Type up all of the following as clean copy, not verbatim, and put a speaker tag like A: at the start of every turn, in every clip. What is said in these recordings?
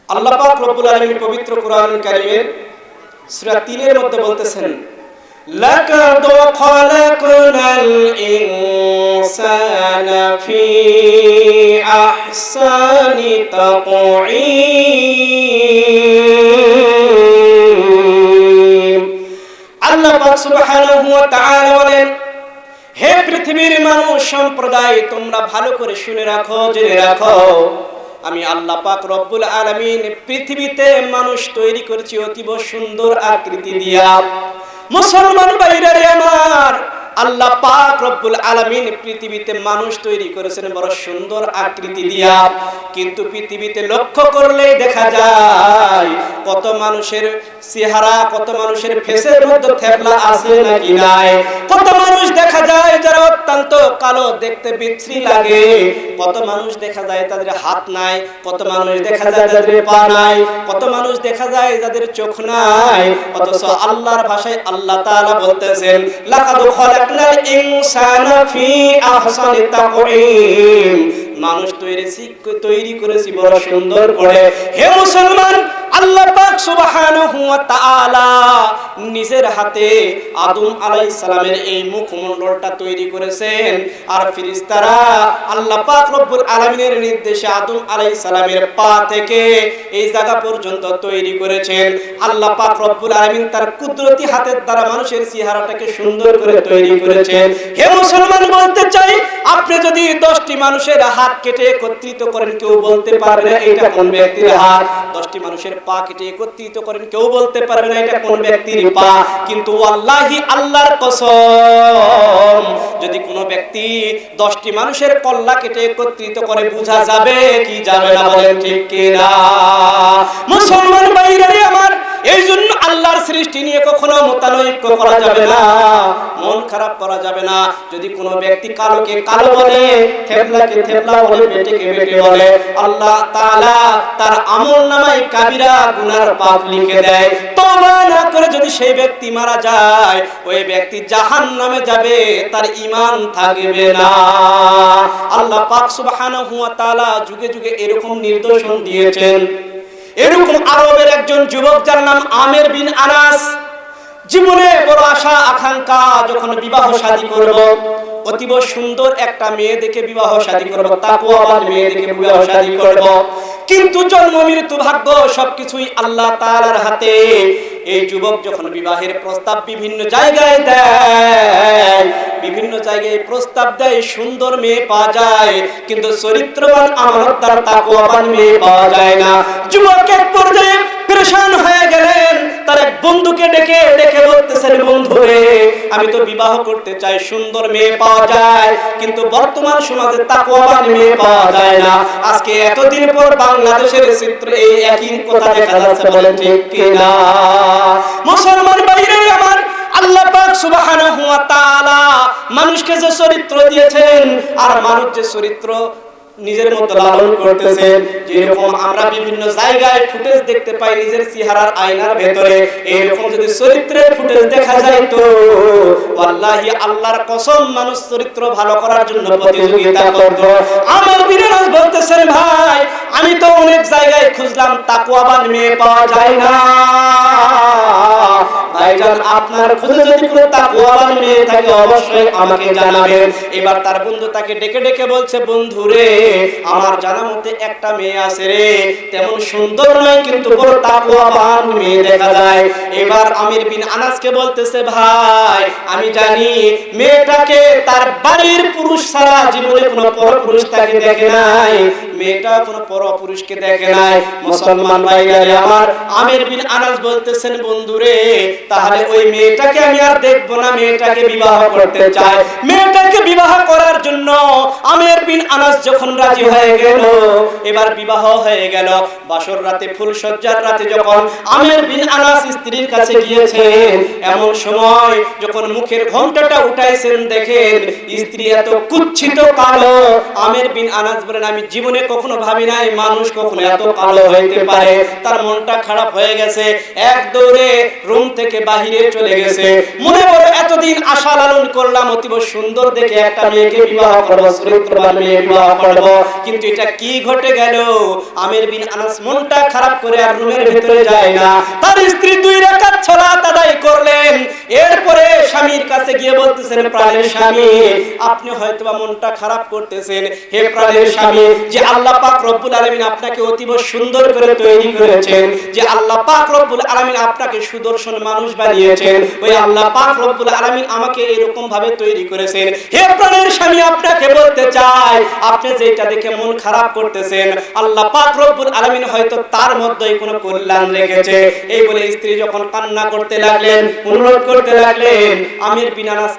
A: আল্লাহ পাক রব্বুল আলামিন পবিত্র কোরআনুল কারীমের সূরা 3 এর মধ্যে বলতেছেন, লাকাদ খালাকনাল ইনসানা ফি আহসানি তাকওয়িম। আল্লাহ পাক সুবহানাহু ওয়া তাআলা বলেন, হে পৃথিবীর মানুষ সম্প্রদায়, তোমরা ভালো করে শুনে রাখো, জেনে রাখো, আমি আল্লাহ পাক রব্বুল আলামিন পৃথিবীতে মানুষ তৈরি করেছি অতীব সুন্দর আকৃতি দিয়া। মুসলমান ভাইরা আমার, আল্লাহ পাক রব্বুল আলামিন পৃথিবীতে মানুষ তৈরি করেছেন বড় সুন্দর আকৃতি দিয়া, কিন্তু পৃথিবীতে লক্ষ্য করলেই দেখা যায় কত মানুষের চেহারা, কত মানুষের ফেসের মধ্যে থেবলা আছে নাকি নাই। কত মানুষ দেখা যায় যারা অত্যন্ত কালো, দেখতে বিশ্রী লাগে। কত মানুষ দেখা যায় তাদের হাত নাই, কত মানুষ দেখা যায় যাদের পা নাই, কত মানুষ দেখা যায় যাদের চোখ নাই। অথচ আল্লাহর ভাষায় আল্লাহ তাআলা বলতেছেন, লাকাদ খালাকনাল ইনসানা ফি আহসানি তাকওয়িম। মানুষ তৈরি করেছি বড় সুন্দর করে। হে মুসলমান, আল্লাহ পাক সুবহানাহু ওয়া তাআলা নিজের হাতে আদম আলাইহিস সালামের এই মুখমণ্ডলটা তৈরি করেছেন, আর ফেরেশতারা আল্লাহ পাক রব্বুল আলামিনের নির্দেশে আদম আলাইহিস সালামের পা থেকে এই জায়গা পর্যন্ত তৈরি করেছেন। আল্লাহ পাক রব্বুল আলামিন তার কুদরতি হাতের দ্বারা মানুষের চেহারাটাকে সুন্দর করে তৈরি করেছেন। হে মুসলমান, বলতে চাই, আপনি যদি 10টি মানুষের হাত কেটে একত্রিত করেন, কেউ বলতে পারবে না এটা কোন ব্যক্তির হাত। 10টি মানুষের পা কেটে একত্রিত করেন, কেউ বলতে পারবে না এটা কোন ব্যক্তির পা। কিন্তু ওয়াল্লাহি, আল্লাহর কসম, যদি কোনো ব্যক্তি 10টি মানুষের কল্লা কেটে একত্রিত করে, বোঝা যাবে কি যাবে না? বলেন ঠিক কি না? মুসলমান ভাইরা আমার, এই জন্য আল্লাহর সৃষ্টি নিয়ে কখনো মতানৈক্য করা যাবে না, মন খারাপ করা যাবে না। যদি কোনো ব্যক্তি কালোকে কালো বলে, থেবলাকে থেবলা বলে, বেটেকে বেটে বলে, আল্লাহ তাআলা তার আমলনামায় কাবিরা গুনার পাপ লিখে দেয়। তওবা না করে যদি সেই ব্যক্তি মারা যায়, ওই ব্যক্তি জাহান্নামে যাবে, তার ঈমান থাকবে না। আল্লাহ পাক সুবহানাহু ওয়া তাআলা যুগে যুগে এরকম নিদর্শন দিয়েছেন। এরকম আরবের একজন যুবক, যার নাম আমের বিন আনাস, জীবনে বড় আশা আকাঙ্ক্ষা, যখন বিবাহ শাদী করব, অতীব সুন্দর একটা মেয়ে দেখে বিবাহ শাদী করব, তাকওয়াবান মেয়ে দেখে বিবাহ শাদী করব। কিন্তু জন্ম মৃত্যু ভাগ্য সবকিছুই আল্লাহ তাআলার হাতে। এই যুবক যখন বিবাহের প্রস্তাব বিভিন্ন জায়গায় দেয়, বিভিন্ন জায়গায় প্রস্তাব দেয়, সুন্দর মেয়ে পাওয়া যায়, কিন্তু চরিত্রবান আমানতদার তাকওয়াবান মেয়ে পাওয়া যায় না। যুবক এক পর্যায়ে পেরেশান হয়ে গেলেন, তার এক বন্ধুকে ডেকে ডেকে বলতেছেন, বন্ধু রে, আমি তো বিবাহ করতে চাই, সুন্দর মেয়ে পাওয়া যায়, কিন্তু বর্তমান সমাজে তাকওয়াবান মেয়ে পাওয়া যায় না। আজকে এতদিন পর বাংলাদেশের চিত্রে এই একই কথা দেখা যাচ্ছে। বলেন ঠিক কি না? মুসলমান ভাইরা আমার, আল্লাহ পাক সুবহানাহু ওয়া তাআলা মানুষকে যে চরিত্র দিয়েছেন, আর মানুষ যে চরিত্র নিজের মতো লালন করতেছেন, যেরকম আমরা বিভিন্ন জায়গায় ফুটেজ দেখতে পাই নিজের চেহারার আয়নার ভেতরে, এরকম যদি চরিত্রের ফুটেজ দেখা যায়, তো ওয়াল্লাহি আল্লাহর কসম, মানুষ চরিত্র ভালো করার জন্য প্রতিযোগিতা করত। আমার বিরাজ বলতেছেন, ভাই, আমি তো অনেক জায়গায় খুঁজলাম, তাকওয়াবান মেয়ে পাওয়া যায় না। ভাইজান, আপনার খুঁজে যদি কোনো তাকওয়াবান মেয়ে থাকে, অবশ্যই আমাকে জানাবেন। এবার তার বন্ধু তাকে ডেকে ডেকে বলছে, বন্ধু রে, আমার জানা মতে একটা মেয়ে আছে রে, তেমন সুন্দর নয়, কিন্তু বড় তাকওয়াবান মেয়ে দেখা যায়। এবার আমির বিন আনাসকে বলতেছে, ভাই, আমি জানি মেয়েটাকে তার বাড়ির পুরুষ ছাড়া জীবনে কোনো পরপুরুষ তাকে দেখে নাই, মেয়েটা কোনো পরপুরুষকে দেখে নাই। মুসলমান ভাইরা আমার, আমির বিন আনাস বলতেছেন, বন্ধু রে, তাহলে ওই মেয়েটাকে আমি আর দেখবো না, মেয়েটাকে বিবাহ করতে চাই। মেয়েটাকে বিবাহ করার জন্য আমির বিন আনাস যখন রাজি হয়ে গেল, এবার বিবাহ হয়ে গেল। বাসর রাতে, ফুলসজ্জার রাতে যখন আমির বিন আনাস স্ত্রীর কাছে গিয়েছেন, এমন সময় যখন মুখের ঘোমটাটা উঠাইছেন, দেখেন স্ত্রী এত কুচ্ছিত কালো। আমির বিন আনাস বলেন, আমি জীবনে কখনো ভাবি নাই মানুষ কখনো এত কালো হইতে পারে। তার মনটা খারাপ হয়ে গেছে, এক দৌড়ে রুম থেকে বাহিরে চলে গেছে। মনে বড় এতদিন আশা লালন করলাম অতীব সুন্দর দেখে একটা মেয়েকে বিবাহ করব, চরিত্রবান মেয়ে বিবাহ করব, কিন্তু এটা কি ঘটে গেল? আমির বিন আনাস মনটা খারাপ করে আর রুমের ভিতরে যায় না। তার স্ত্রী 2 রাকাত সালাত আদায় করলেন। এরপরে স্বামীর কাছে গিয়ে বলতেছেন, প্রাণের স্বামী, আপনি হয়তোবা মনটা খারাপ করতেছেন। হে প্রাণের স্বামী, যে আল্লাহ পাক রব্বুল আলামিন আপনাকে অতীব সুন্দর করে তৈরি করেছেন, যে আল্লাহ পাক রব্বুল আলামিন আপনাকে সুদর্শন মানুষ বানিয়েছেন, ওই আল্লাহ পাক রব্বুল আলামিন আমাকে এরকম ভাবে তৈরি করেছেন। হে প্রাণের স্বামী, আপনাকে বলতে চাই, আপনি যেটা দেখে মন খারাপ করতেছেন, আল্লাহ পাক রব্বুল আলামিন হয়তো তার মধ্যেই কোনো কল্যাণ রেখেছে। এই বলে স্ত্রী যখন কান্না করতে লাগলেন, অনুরোধ করতে লাগলেন, আমির বিন আনাস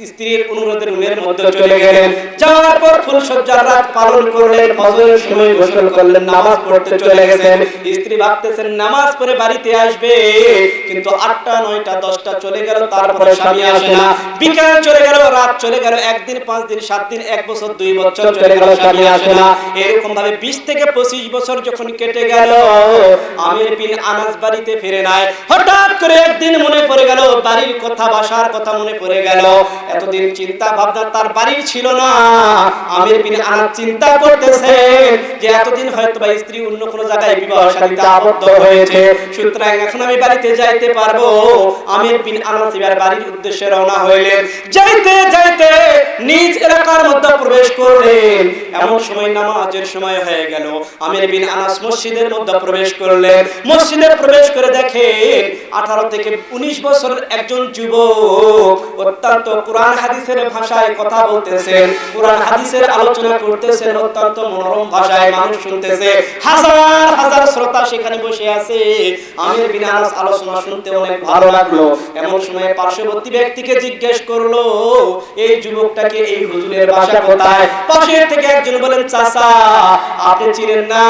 A: স্ত্রীর অনুরোধের রুমের মধ্যে চলে গেলেন। যাওয়ার পর ফুলসজ্জার রাত পালন করলেন, ফজরের সময় গোসল করলেন, নামাজ পড়তে চলে গেছেন। স্ত্রী ভাবতেছেন নামাজ পড়ে বাড়িতে আসবে, কিন্তু 8টা 9টা 10টা চলে গেল, তারপরে স্বামী আসে না। বিকাল চলে গেল, রাত চলে গেল, 1 দিন 5 দিন 7 দিন 1 বছর 2 বছর চলে গেল, স্বামী আসে না। এরকম ভাবে 20 থেকে 25 বছর যখন কেটে গেল, আমির বিন আনাস বাড়িতে ফিরে নাই। হঠাৎ করে একদিন মনে পড়ে গেল, বাড়ির কথা, বাসার কথা মনে পড়ে গেল। এতদিন চিন্তা ভাবনা তার বাড়ির ছিল না। আমির বিন আনাস চিন্তা করতেছেন যে এতদিন হয়তো বা স্ত্রী অন্য কোনো জায়গায় বিবাহ শাদীতে আবদ্ধ হয়েছে, সুতরাং এখন আমি বাড়িতে যাইতে পারবো। আমির বিন আনাস এবার বাড়ির উদ্দেশ্যে রওনা হইলেন। যাইতে যাইতে নিজ এলাকার মধ্যে প্রবেশ করলেন। এমন সময় নামাজের সময় হয়ে গেল। আমির বিন আনাস মসজিদের মধ্যে প্রবেশ করলেন। মসজিদে প্রবেশ করে দেখেন 18 থেকে 19 বছরের একজন যুবক অত্যন্ত কোরআন হাদিসের ভাষায় কথা বলতেছেন, কোরআন হাদিসের আলোচনা করতেছেন, অত্যন্ত মনোরম ভাষায় মানুষ শুনতেছে। হাজার হাজার শ্রোতা সেখানে বসে আছে। আমির বিন আনাস আলোচনা শুনতে অনেক ভালো লাগলো। এমন সময় পার্শ্ববর্তী ব্যক্তিকে জিজ্ঞেস করলো, এই যুবকটাকে, এই হুজুরের বাসা কোথায়? পাশে থেকে একজন বলেন, চাচা আপনি চিনেন না,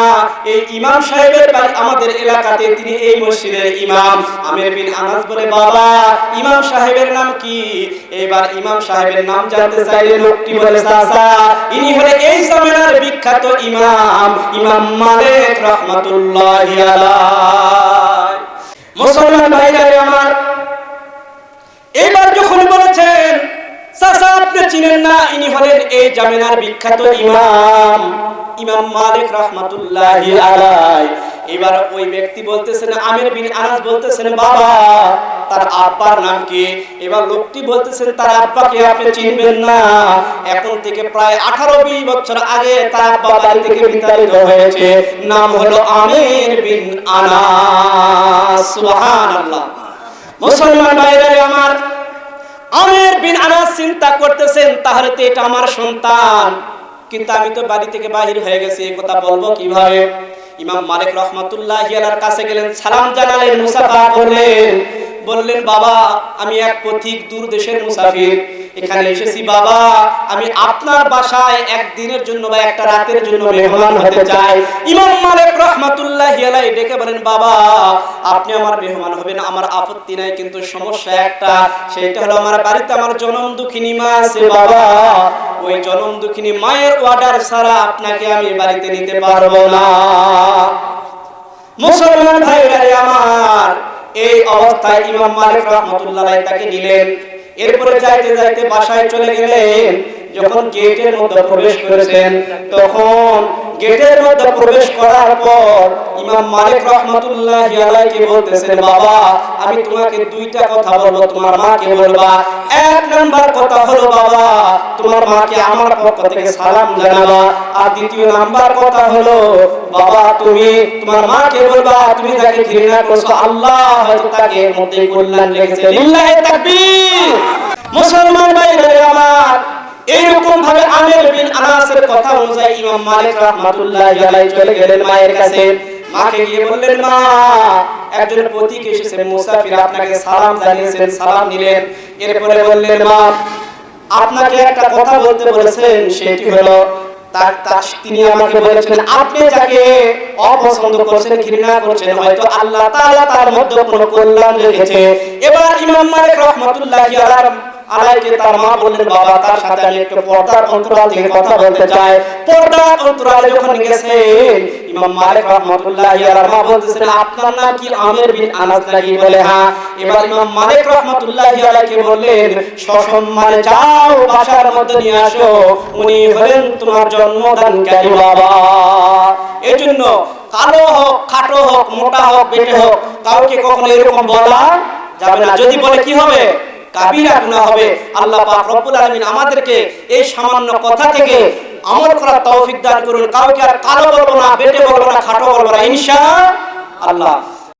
A: এই ইমাম সাহেবের বাড়ি আমাদের এলাকাতে, তিনি এই মসজিদের ইমাম। আমির বিন আনাস বলে, বাবা ইমাম সাহেবের নাম কি? এবার ইমাম সাহেবের নাম জানতে চাইলে লোকটি বলে, চাচা ইনি হলেন এই জামানার বিখ্যাত ইমাম, ইমাম মালিক রাহমাতুল্লাহি আলাইহি। মুসলমান ভাইরা আমার, এবার যখন বলেছেন চাচা আপনি চিনেন না, ইনি হলেন এই জামানার বিখ্যাত ইমাম, ইমাম মালিক রাহমাতুল্লাহি আলাইহি। এবার ওই ব্যক্তি বলতেছেন, আমির বিন আনাস বলতেছেন, বাবা তার আব্বার নাম কি? এবার লোকটি বলতেছেন, তার আব্বাকে আপনি চিনবেন না, এখন থেকে প্রায় 18-20 বছর আগে তার আব্বা বাড়ি থেকে বিতাড়িত হয়েছে, নাম হলো আমির বিন আনাস। সুবহানাল্লাহ। মুসলমান ভাইরা আমার, আমির বিন আনাস চিন্তা করতেছেন, তাহলে তো এটা আমার সন্তান, কিন্তু আমি তো বাড়ি থেকে বাহির হয়ে গেছি, এই কথা বলবো কিভাবে? ইমাম মালিক রাহমাতুল্লাহি আলাইহির কাছে গেলেন, সালাম জানালেন, মুসাফা করলেন, বললেন, বাবা আমি এক পথিক দূর দেশের মুসাফির, এখানে এসেছি বাবা, আমি আপনার বাসায় একদিনের জন্য বা একটা রাতের জন্য মেহমান হতে চাই। ইমাম মালিক রাহমাতুল্লাহি আলাইহি ডেকে বলেন, বাবা আপনি আমার মেহমান হবেন, আমার আপত্তি নাই, কিন্তু সমস্যা একটা, সেটা হলো আমার বাড়িতে আমার জনম দুঃখিনী মা আছে বাবা, ওই জনম দুঃখিনী মায়ের অর্ডার ছাড়া আপনাকে আমি বাড়িতে নিতে পারবো না। মুসলমান ভাইরা আমার, এই অবস্থায় ইমাম মালিক রাহমাতুল্লাহি আলাইহি তাকে নিলেন। এরপরে যাইতে যাইতে বাসায় চলে গেলেন। যখন গেটের মধ্যে প্রবেশ করেছেন, তখন গেটের মধ্যে প্রবেশ করার পর ইমাম মালিক রাহমাতুল্লাহি আলাইহি বলতেছেন, বাবা আমি তোমাকে 2টা কথা বলবো, তোমার মাকে বলবা। 1 নাম্বার কথা হলো, বাবা তোমার মাকে আমার পক্ষ থেকে সালাম জানাবা। আর 2য় নাম্বার কথা হলো, বাবা তুমি তোমার মাকে বলবা, তুমি যাকে ঘৃণা করছো আল্লাহ হয়তো তাকে এর মধ্যে কল্যাণ রেখেছে। লিল্লাহি তাকবীর। মুসলমান ভাইরা আমার, এইরকম ভাবে আমির বিন আনাসের কথা অনুযায়ী ইমাম মালিক রাহমাতুল্লাহি আলাইহি চলে গেলেন মায়ের কাছে। মাকে গিয়ে বললেন, মা একজন পথিক এসেছে, মুসাফির, আপনাকে সালাম জানিয়েছেন, সালাম নিলেন। এরপরে বললেন, মা আপনাকে একটা কথা বলতে বলেছেন, সেটি হলো তিনি আমাকে বলেছেন আপনি যাকে অপছন্দ করছেন, ঘৃণা করছেন, হয়তো আল্লাহ তাআলা তার মধ্যে কোনো কল্যাণ রেখেছে। এবার ইমাম মালিক রাহমাতুল্লাহি আলাইকে তার মা বললেন, বাবা তার সাথে আমি একটু পর্দার অন্তরাল থেকে কথা বলতে চাই। পর্দার অন্তরালে যখন গেছেন, ইমাম মালিক রাহমাতুল্লাহি আলাইহি মা বলতেছেন, আপনার নাম কি আমির বিন আনাস নাকি? বলে হ্যাঁ। এবার ইমাম মালিক রাহমাতুল্লাহি আলাইহি বললেন, সসম্মানে যাও বাসার মধ্যে নিয়ে আসো, উনি হলেন তোমার জন্মদানকারী বাবা। এজন্য কালো হোক, খাটো হোক, মোটা হোক, বেটে হোক, কাউকে কখনো এরকম বলা যাবে না। যদি বলে কি হবে? কাবিরা গুনাহ হবে। আল্লাহ পাক রব্বুল আলামিন আমাদেরকে এই সামান্য কথা থেকে আমল করার তৌফিক দান করুন। কাউকে আর কালো বলবো না, বেটে বলবো না, খাটো বলবো না, ইনশাআল্লাহ।